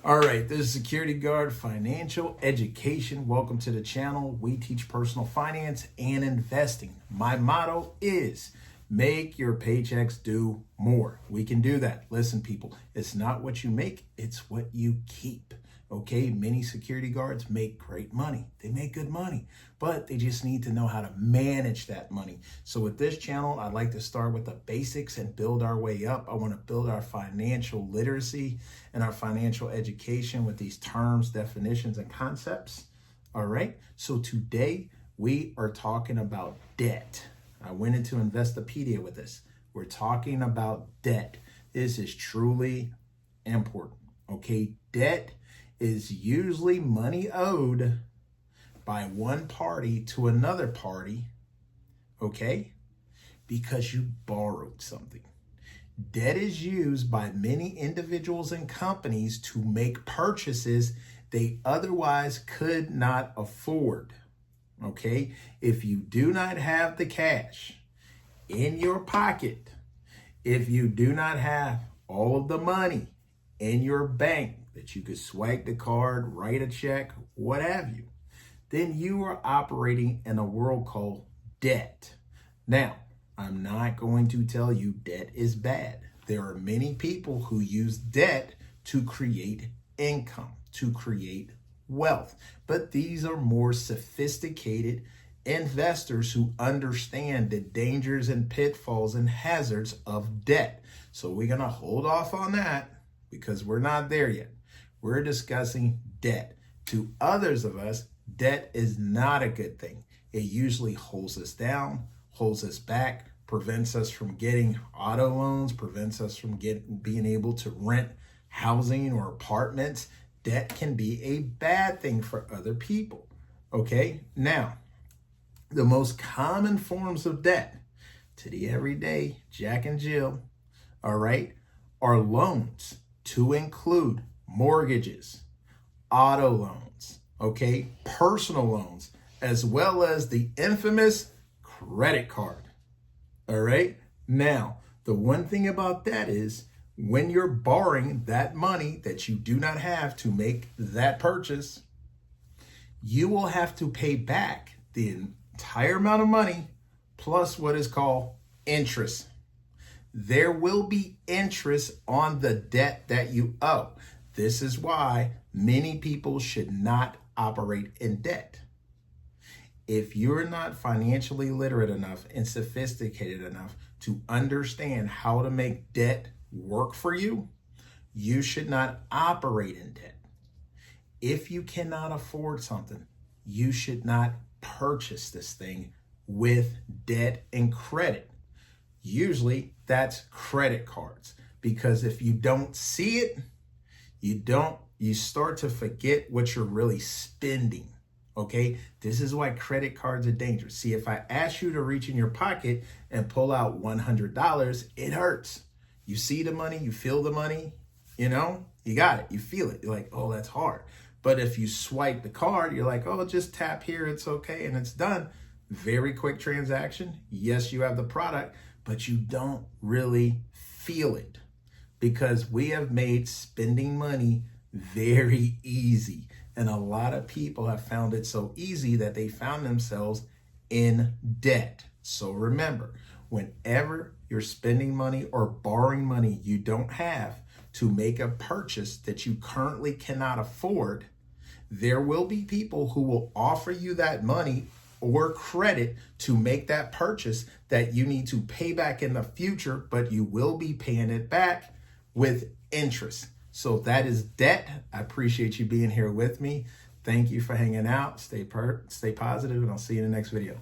All right, this is Security Guard Financial Education. Welcome to the channel. We teach personal finance and investing. My motto is make your paychecks do more. We can do that. Listen, people, it's not what you make, it's what you keep. Okay, many security guards make great money. They make good money, but they just need to know how to manage that money. So with this channel, I'd like to start with the basics and build our way up. I want to build our financial literacy and our financial education with these terms, definitions, and concepts. All right, so today we are talking about debt. I went into Investopedia with this. We're talking about debt. This is truly important. Okay, debt is usually money owed by one party to another party, okay, because you borrowed something. Debt is used by many individuals and companies to make purchases they otherwise could not afford, okay? If you do not have the cash in your pocket, if you do not have all of the money in your bank that you could swipe the card, write a check, what have you, then you are operating in a world called debt. Now, I'm not going to tell you debt is bad. There are many people who use debt to create income, to create wealth. But these are more sophisticated investors who understand the dangers and pitfalls and hazards of debt. So we're going to hold off on that because we're not there yet. We're discussing debt. To others of us, debt is not a good thing. It usually holds us down, holds us back, prevents us from getting auto loans, prevents us from being able to rent housing or apartments. Debt can be a bad thing for other people. Okay, now, the most common forms of debt to the everyday Jack and Jill, all right, are loans to include mortgages, auto loans, okay, personal loans, as well as the infamous credit card. All right. Now, the one thing about that is when you're borrowing that money that you do not have to make that purchase, you will have to pay back the entire amount of money plus what is called interest. There will be interest on the debt that you owe. This is why many people should not operate in debt. If you're not financially literate enough and sophisticated enough to understand how to make debt work for you, you should not operate in debt. If you cannot afford something, you should not purchase this thing with debt and credit. Usually that's credit cards, because if you don't see it, you start to forget what you're really spending. Okay, this is why credit cards are dangerous. See, if I ask you to reach in your pocket and pull out $100, it hurts. You see the money, you feel the money, you got it, you feel it. You're like, oh, that's hard. But if you swipe the card, you're like, oh, just tap here, it's okay, and it's done. Very quick transaction. Yes, you have the product, but you don't really feel it because we have made spending money very easy. And a lot of people have found it so easy that they found themselves in debt. So remember, whenever you're spending money or borrowing money you don't have to make a purchase that you currently cannot afford, there will be people who will offer you that money or credit to make that purchase that you need to pay back in the future, but you will be paying it back with interest. So that is debt. I appreciate you being here with me. Thank you for hanging out. Stay positive, and I'll see you in the next video.